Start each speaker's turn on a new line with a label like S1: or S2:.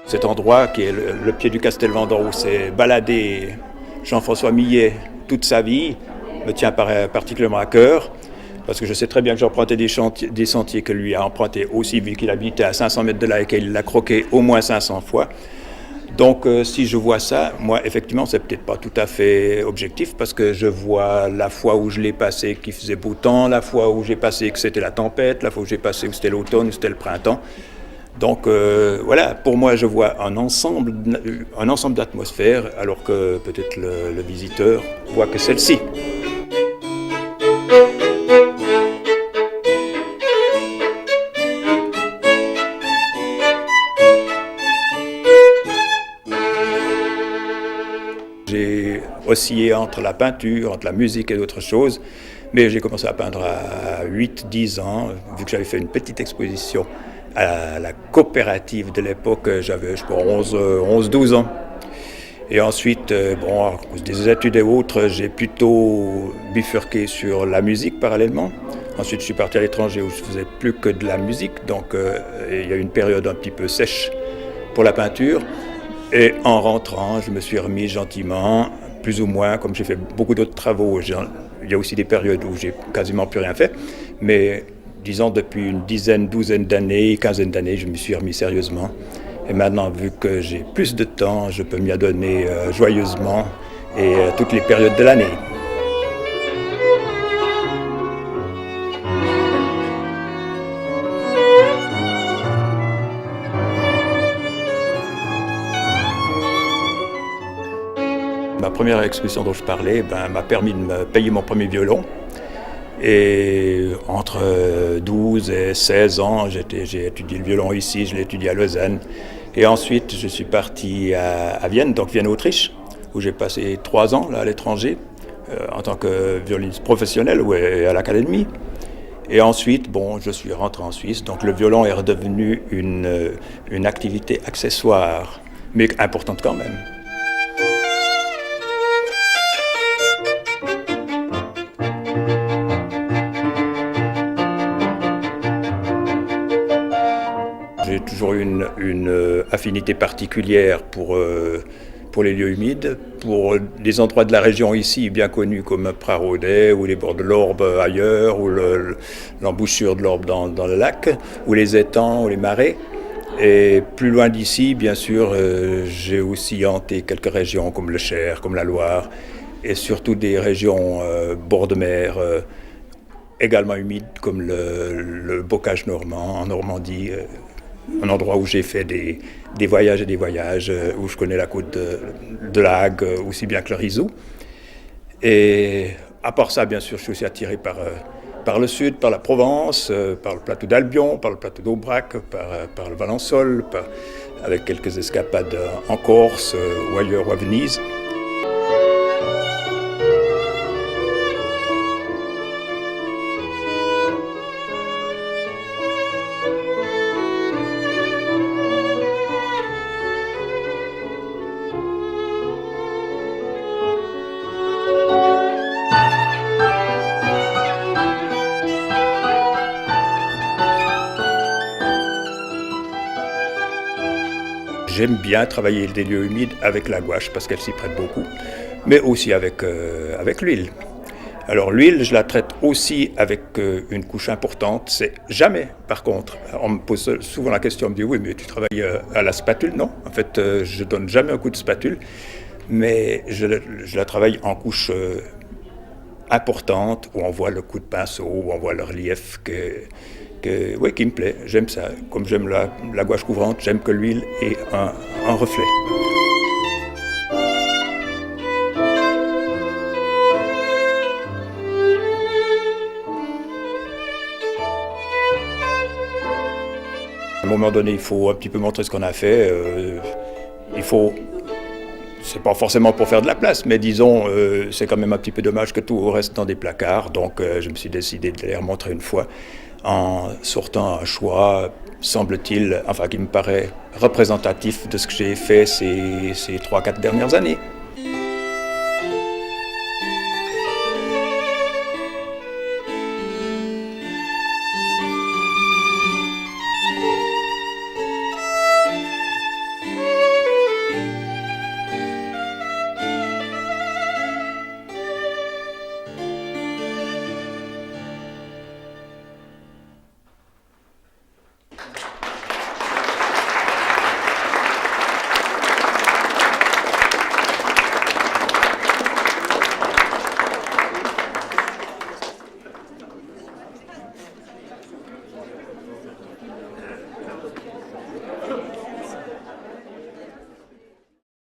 S1: Cet endroit qui est le pied du Castel Vendôme où s'est baladé Jean-François Millet toute sa vie me tient particulièrement à cœur parce que je sais très bien que j'empruntais des sentiers que lui a empruntés aussi vu qu'il habitait à 500 mètres de là et qu'il l'a croqué au moins 500 fois. Donc si je vois ça, moi effectivement c'est peut-être pas tout à fait objectif parce que je vois la fois où je l'ai passé qu'il faisait beau temps, la fois où j'ai passé que c'était la tempête, la fois où j'ai passé où c'était l'automne, où c'était le printemps. Donc voilà, pour moi je vois un ensemble d'atmosphères alors que peut-être le visiteur voit que celle-ci. J'ai oscillé entre la peinture, entre la musique et d'autres choses, mais j'ai commencé à peindre à 8-10 ans, vu que j'avais fait une petite exposition à la coopérative de l'époque, j'avais je crois 11-12 ans. Et ensuite, à cause des études et autres, j'ai plutôt bifurqué sur la musique parallèlement. Ensuite, je suis parti à l'étranger où je faisais plus que de la musique, donc il y a eu une période un petit peu sèche pour la peinture. Et en rentrant, je me suis remis gentiment, plus ou moins, comme j'ai fait beaucoup d'autres travaux. Il y a aussi des périodes où j'ai quasiment plus rien fait, mais disons depuis une douzaine d'années, quinzaine d'années, je me suis remis sérieusement. Et maintenant, vu que j'ai plus de temps, je peux m'y adonner joyeusement et toutes les périodes de l'année. Ma première exposition dont je parlais m'a permis de me payer mon premier violon. Et entre 12 et 16 ans, j'ai étudié le violon ici, je l'ai étudié à Lausanne. Et ensuite, je suis parti à Vienne, donc Vienne, Autriche, où j'ai passé 3 ans là, à l'étranger, en tant que violoniste professionnel à l'académie. Et ensuite, je suis rentré en Suisse, donc le violon est redevenu une activité accessoire, mais importante quand même. J'ai toujours eu une affinité particulière pour les lieux humides, pour les endroits de la région ici bien connus comme Praraudet ou les bords de l'Orbe ailleurs, ou l'embouchure de l'Orbe dans le lac, ou les étangs ou les marais. Et plus loin d'ici, bien sûr, j'ai aussi hanté quelques régions comme le Cher, comme la Loire, et surtout des régions bord de mer, également humides comme le Bocage normand en Normandie. Un endroit où j'ai fait des voyages et des voyages, où je connais la côte de la Hague aussi bien que le Rizou. Et à part ça, bien sûr, je suis aussi attiré par le sud, par la Provence, par le plateau d'Albion, par le plateau d'Aubrac, par le Valençol, avec quelques escapades en Corse ou ailleurs ou à Venise. J'aime bien travailler des lieux humides avec la gouache parce qu'elle s'y prête beaucoup, mais aussi avec l'huile. Alors l'huile, je la traite aussi avec une couche importante. C'est jamais, par contre, on me pose souvent la question, on me dit oui, mais tu travailles à la spatule? Non, en fait, je donne jamais un coup de spatule, mais je la travaille en couche importante où on voit le coup de pinceau, où on voit le relief qui me plaît. J'aime ça. Comme j'aime la gouache couvrante, j'aime que l'huile ait un reflet. À un moment donné, il faut un petit peu montrer ce qu'on a fait. C'est pas forcément pour faire de la place, mais disons, c'est quand même un petit peu dommage que tout reste dans des placards. Donc, je me suis décidé de les remontrer une fois en sortant un choix, semble-t-il, qui me paraît représentatif de ce que j'ai fait ces 3-4 dernières années.